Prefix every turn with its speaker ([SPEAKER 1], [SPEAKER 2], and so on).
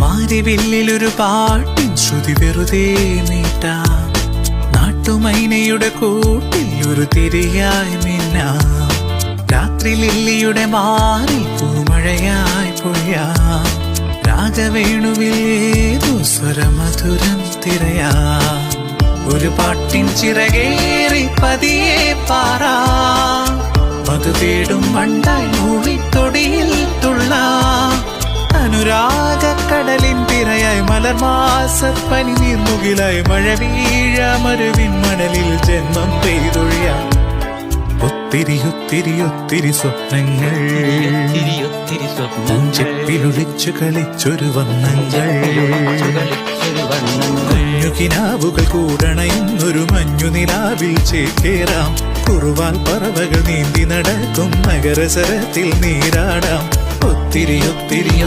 [SPEAKER 1] മാരിവില്ലിലൊരു പാട്ടിൻ ശ്രുതി വെറുതെ നീട്ടാം. നാട്ടുമൈനയുടെ കൂട്ടിൽ ഒരു തിരിയായി മിന്നാം. രാത്രി ലില്ലിയുടെ മാറിൽ പൂമഴയായി പൊഴിയാം. രാഗവേണുവിൽ ഏതോ സ്വരമധുരം തിരയാം. ഒരു പാട്ടിൻ ചിറകേറി പതിയെ പാറാം. മധു തേടും വണ്ടായി മൂളിത്തൊടിയിൽ തുള്ളാം. അനുരാഗക്കടലിൻ തിരയായി മലർമാസപ്പനി നീർമുകിലായി മഴ വീഴ മരുവിൻ മണലിൽ ജന്മം പെയ്തൊഴിയാം. ഒത്തിരി ഒത്തിരി ഒത്തിരി സ്വപ്നങ്ങൾ ചെപ്പിലൊളിച്ചു കളിച്ചൊരു വർണ്ണങ്ങൾ. കുഞ്ഞുകിനാവുകൾ കൂടണയുന്നൊരു മഞ്ഞുനിലാവിൽ ചേക്കേറാം. കുറുവാൽ പറവകൾ നീന്തി നടക്കും നഗരസരത്തിൽ നീരാടാം. ഒത്തിരി ഒത്തിരി